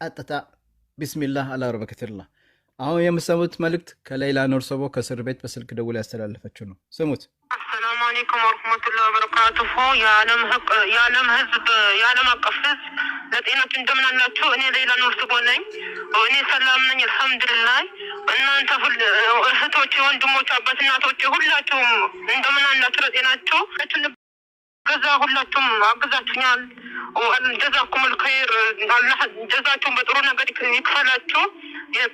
ቀጥታ ቢስሚላህ አላ ረበከትላህ። አሁን የምሰሙት መልእክት ከሌይላ ኑርሶቦ ከእስር ቤት በስልክ ደውላ ያስተላለፈችው ነው። ስሙት። አሰላሙ አለይኩም ወረህመቱላሂ ወበረካቱሁ። የዓለም ህዝብ የዓለም አቀፍ ህዝብ ለጤናችሁ እንደምን አላችሁ? እኔ ሌይላ ኑርሶቦ ነኝ። እኔ ሰላም ነኝ አልሐምዱሊላህ። እናንተ እህቶቼ፣ ወንድሞቼ፣ አባት እናቶቼ ሁላችሁም እንደምን አላችሁ? ለጤናችሁ ገዛ ሁላችሁም አግዛችሁኛል። ጀዛኩም አልኸይር። አላህ ጀዛችሁን በጥሩ ነገር ይክፈላችሁ።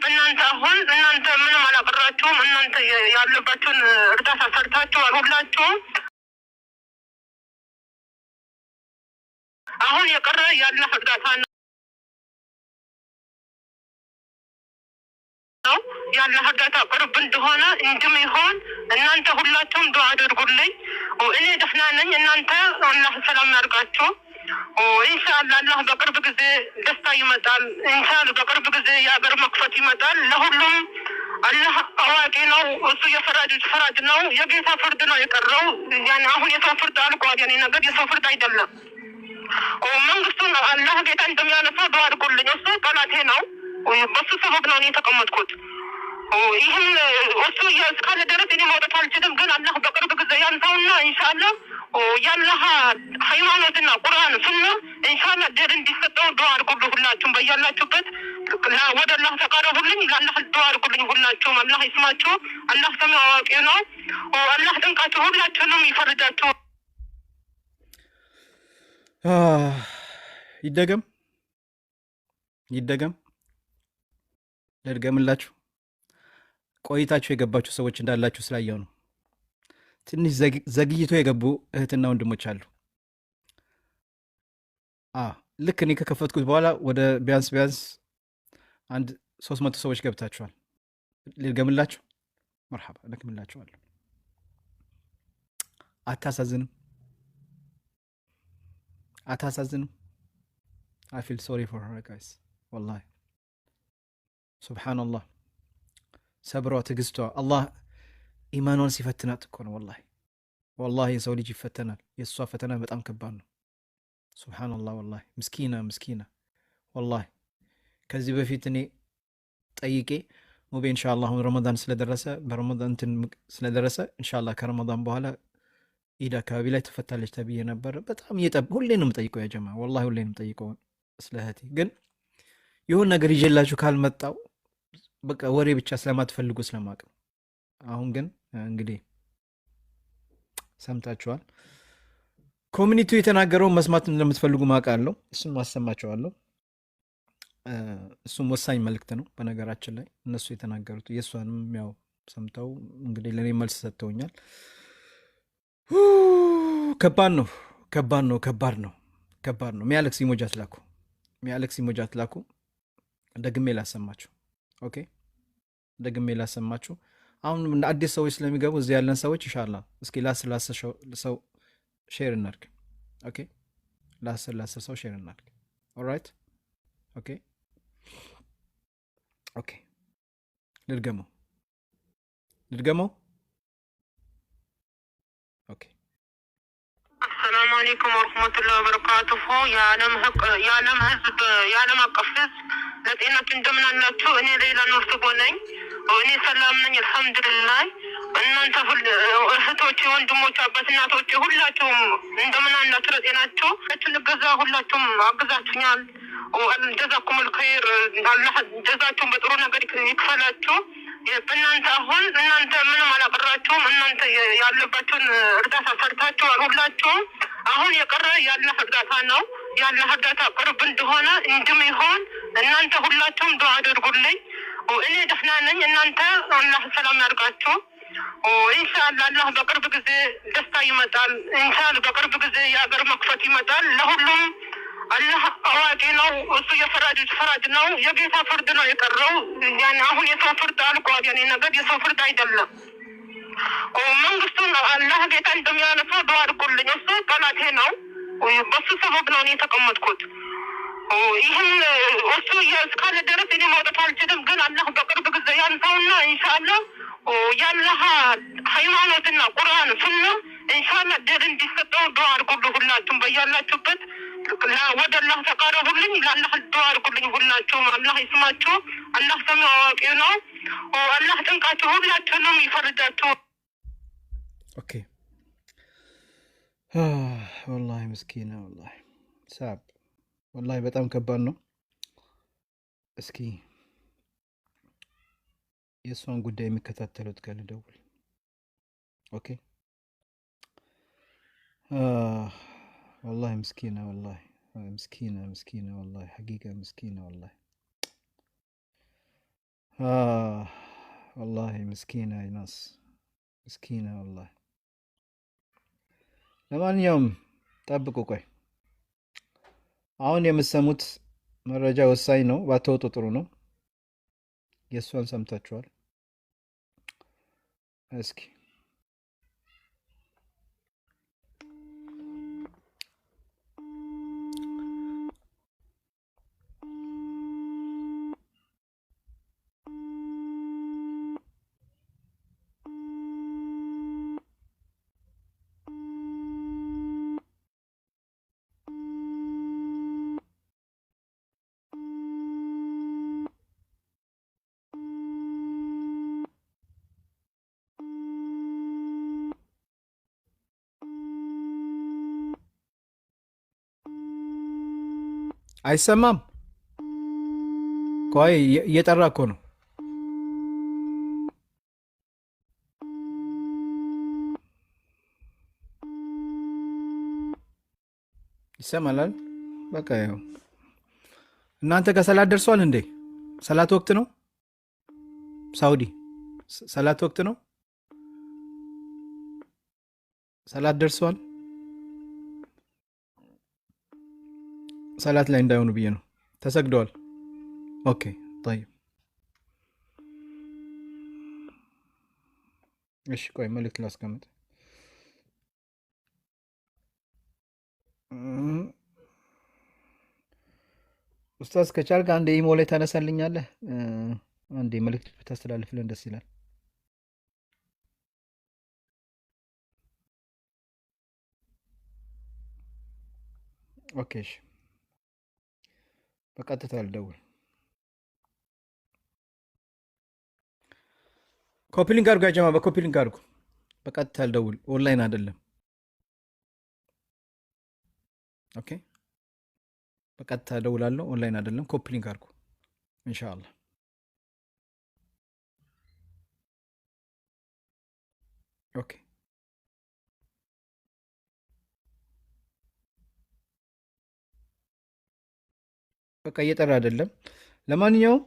በእናንተ አሁን እናንተ ምንም አላቀራችሁም። እናንተ ያለባችሁን እርዳታ ሰርታችኋል ሁላችሁም። አሁን የቀረ የአላህ እርዳታ ነው። የአላህ እርዳታ ቅርብ እንደሆነ እንደሚሆን እናንተ ሁላችሁም ዱዓ አድርጉልኝ። እኔ ደህና ነኝ። እናንተ አላህ ሰላም ያርጋችሁ። ኢንሻአላህ አላህ በቅርብ ጊዜ ደስታ ይመጣል። ኢንሻአላህ በቅርብ ጊዜ የሀገር መክፈት ይመጣል። ለሁሉም አላህ አዋቂ ነው። እሱ ፈራጅ ነው። የጌታ ፍርድ ነው የቀረው። ያኔ አሁን የሰው ፍርድ አልቋል። ያኔ ነገር የሰው ፍርድ አይደለም። መንግስቱን አላህ ጌታ እንደሚያነሳ ዱዓ አድርጉልኝ። እሱ ጠላቴ ነው። በሱ ሰበብ ነው እኔ የተቀመጥኩት። ይህን እሱ እስካለ ድረስ እኔ መውጣት አልችልም። ግን አላህ በቅርብ ጊዜ ያንሳውና ኢንሻአላህ የአላህ ሃይማኖትና ቁርአን ሱና ኢንሻአላህ ድል እንዲሰጠው ዱዓ አድርጉልኝ። ሁላችሁም በያላችሁበት ወደ አላህ ተቃረቡልኝ። ለአላህ ዱዓ አድርጉልኝ ሁላችሁም። አላህ ይስማችሁ። አላህ ሰሚዕ አዋቂ ነው። አላህ ድንቃችሁ ሁላችሁንም ይፈርዳችሁ። ይደገም ልድገምላችሁ። ቆይታችሁ የገባችሁ ሰዎች እንዳላችሁ ስላየው ነው። ትንሽ ዘግይቶ የገቡ እህትና ወንድሞች አሉ። ልክ እኔ ከከፈትኩት በኋላ ወደ ቢያንስ አንድ 300 ሰዎች ገብታችኋል። ልድገምላችሁ። መርሐባ ልድገምላችኋለሁ። አታሳዝንም? I feel sorry for her guys والله ሱብሓነላህ። ሰብሯ፣ ትዕግስቷ አላህ ኢማኗን ሲፈትናት እኮ ነው። ወላሂ የሰው ልጅ ይፈተናል። የእሷ ፈተና በጣም ከባድ ነው። ሱብሓነላህ ወላሂ ምስኪና ወላሂ። ከዚህ በፊት እኔ ጠይቄ ሙቤ ኢንሻአላህ አሁን ረመዳን ስለደረሰ ኢንሻአላህ ከረመዳን በኋላ ኢድ አካባቢ ላይ ትፈታለች ተብዬ ነበር። በጣም ሁሌ ነው የምጠይቀው ያ ጀማ ወላሂ ሁሌ ነው የምጠይቀው ስለ እህቴ። ግን የሆነ ነገር ይዤላችሁ ካልመጣው በቃ ወሬ ብቻ ስለማትፈልጉ ስለማቅ ነው። አሁን ግን እንግዲህ ሰምታችኋል። ኮሚኒቲው የተናገረው መስማት እንደምትፈልጉ ማውቃለሁ። እሱም ማሰማችኋለሁ። እሱም ወሳኝ መልእክት ነው። በነገራችን ላይ እነሱ የተናገሩት የእሷንም ያው ሰምተው እንግዲህ ለእኔ መልስ ሰጥተውኛል። ከባድ ነው። ሚያለቅስ ኢሞጃት ላኩ። ደግሜ ላሰማችሁ። ኦኬ ደግሜ ላሰማችሁ። አሁን አዲስ ሰዎች ስለሚገቡ እዚህ ያለን ሰዎች ኢንሻአላህ እስኪ ለ10 ሰው ሼር እናድርግ። ኦኬ ለ10 ሰው ሼር እናድርግ። ኦልራይት ኦኬ ልድገመው። ኦኬ አሰላሙ አለይኩም ወረህመቱላሂ ወበረካቱሁ። የዓለም ህዝብ የዓለም አቀፍ ህዝብ ለጤናችሁ እንደምን አላችሁ? እኔ ሌይላ ኑርሶቦ ነኝ። እኔ ሰላም ነኝ አልሐምዱሊላህ። እናንተ እህቶቼ፣ ወንድሞቼ፣ አባት እናቶቼ ሁላችሁም እንደምን አላችሁ? ለጤናችሁ ገዛ ሁላችሁም አግዛችሁኛል። ጀዛኩም አልኸይር። አላህ ጀዛችሁን በጥሩ ነገር ይክፈላችሁ። በእናንተ አሁን እናንተ ምንም አላቀራችሁም። እናንተ ያለባችሁን እርዳታ ሰርታችኋል ሁላችሁም። አሁን የቀረ የአላህ እርዳታ ነው። የአላህ እርዳታ ቅርብ እንደሆነ እንደሚሆን እናንተ ሁላችሁም ዱዓ አድርጉልኝ። እኔ ደህና ነኝ። እናንተ አላህ ሰላም ያርጋችሁ። ኢንሻአላህ አላህ በቅርብ ጊዜ ደስታ ይመጣል። ኢንሻአላህ በቅርብ ጊዜ የሀገር መክፈት ይመጣል። ለሁሉም አላህ አዋቂ ነው። እሱ ፈራጅ ነው። የጌታ ፍርድ ነው የቀረው። ያኔ አሁን የሰው ፍርድ አልቋል። ያኔ ነገር የሰው ፍርድ አይደለም። መንግስቱን አላህ ጌታ እንደሚያነሳ ዱዓ አድርጉልኝ። እሱ ጠላቴ ነው። በሱ ሰበብ ነው እኔ የተቀመጥኩት። ይህን እሱ እስካለ ድረስ እኔ መውጣት አልችልም። ግን አላህ በቅርብ ጊዜ ያንሳውና ኢንሻአላህ የአላህ ሃይማኖትና ቁርአን ሱና ኢንሻአላህ ድል እንዲሰጠው ዱዓ አድርጉልኝ። ሁላችሁም በያላችሁበት ወደ አላህ ተቃረቡልኝ። ለአላህ ዱዓ አድርጉልኝ ሁላችሁም። አላህ ይስማችሁ። አላህ ሰሚዕ አዋቂ ነው። አላህ ጥንቃችሁ ሁላችሁንም ይፈርዳችሁ። ኦኬ ወላሂ ምስኪና ወላሂ ሳብ ወላሂ በጣም ከባድ ነው። እስኪ የእሷን ጉዳይ የሚከታተሉት ጋር ልደውል። ኦኬ ወላሂ ምስኪና ወላሂ ምስኪና ወላሂ ሐቂቃ ምስኪና ወላሂ ወላሂ ምስኪና ናስ ምስኪና ወላሂ። ለማንኛውም ጠብቁ፣ ቆይ አሁን የምትሰሙት መረጃ ወሳኝ ነው። ባትወጡ ጥሩ ነው። የእሷን ሰምታችኋል። እስኪ አይሰማም? ቆይ እየጠራ እኮ ነው። ይሰማላል? በቃ ይኸው። እናንተ ጋር ሰላት ደርሷል እንዴ? ሰላት ወቅት ነው። ሳውዲ ሰላት ወቅት ነው። ሰላት ደርሷል። ሰላት ላይ እንዳይሆኑ ብዬ ነው። ተሰግደዋል። ኦኬ ጠይብ። እሺ ቆይ መልእክት ላስቀምጥ። ኡስታዝ ከቻልክ አንድ ኢሞ ላይ ታነሳልኛለህ? አንዴ መልእክት ብታስተላልፍልን ደስ ይላል። ኦኬ እሺ፣ በቀጥታ ልደውል። ኮፒሊንግ አድርጉ ያጀማ፣ በኮፒሊንግ አድርጉ። በቀጥታ ልደውል፣ ኦንላይን አይደለም። ኦኬ በቀጥታ እደውላለሁ፣ ኦንላይን አይደለም። ኮፒሊንግ አድርጉ ኢንሻአላህ። ኦኬ በቃ እየጠራ አይደለም። ለማንኛውም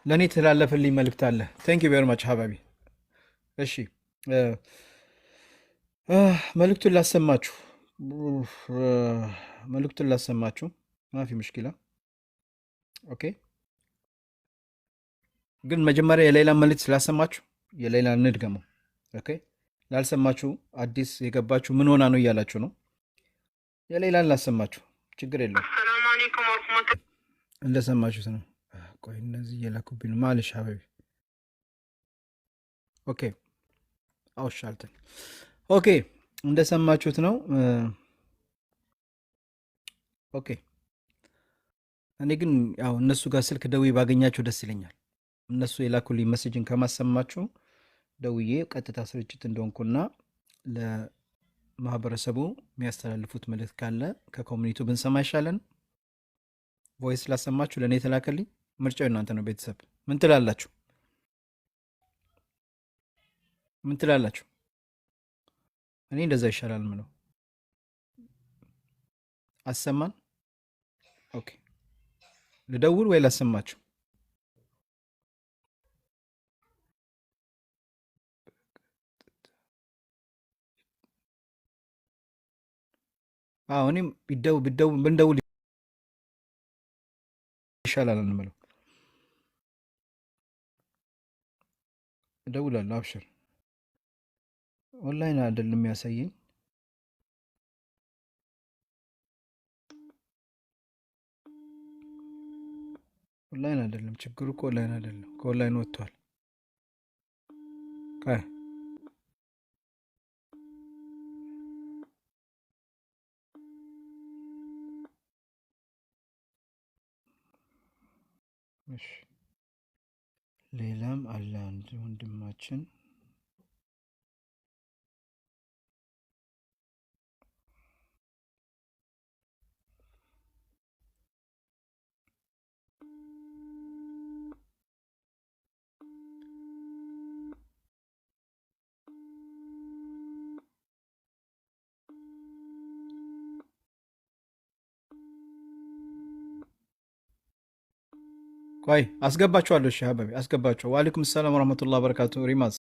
ለእኔ የተላለፈልኝ መልእክት አለ። ታንክ ዩ ቬሪ ማች ሀባቢ። እሺ መልእክቱን ላሰማችሁ ማፊ ምሽኪላ። ኦኬ ግን መጀመሪያ የሌላን መልእክት ስላሰማችሁ የሌላን እንድገመው። ኦኬ ላልሰማችሁ አዲስ የገባችሁ ምን ሆና ነው እያላችሁ ነው። የሌላን ላሰማችሁ፣ ችግር የለም። ሰላም አለይኩም ወራህመቱላህ። እንደሰማችሁት ነው። ቆይ እነዚህ እየላኩብኝ ነው። ማለሽ ሀበቢ። ኦኬ አውሻልተን። ኦኬ እንደሰማችሁት ነው። ኦኬ እኔ ግን ያው እነሱ ጋር ስልክ ደውዬ ባገኛቸው ደስ ይለኛል። እነሱ የላኩልኝ መስጅን ከማሰማችሁ ደውዬ ቀጥታ ስርጭት እንደሆንኩና ለማህበረሰቡ የሚያስተላልፉት መልእክት ካለ ከኮሚኒቲው ብንሰማ ይሻለን። ቮይስ ላሰማችሁ ለእኔ የተላከልኝ። ምርጫው እናንተ ነው። ቤተሰብ ምን ትላላችሁ? እኔ እንደዛ ይሻላል ምለው። አሰማን። ኦኬ ልደውል ወይ ላሰማችሁ? አዎ እኔም ብንደውል ይሻላል እንምለው። እደውላለሁ። አብሽር። ኦንላይን አይደለም የሚያሳየኝ። ኦንላይን አይደለም ችግሩ እኮ ኦንላይን አይደለም። ከኦንላይን ወጥቷል። እሺ ሌላም አለ አንድ ወንድማችን ቆይ አስገባችኋለሁ። እሺ ሀበቢ አስገባቸው። ወአለይኩም ሰላም ወረሕመቱላሂ ወበረካቱ ሪማዝ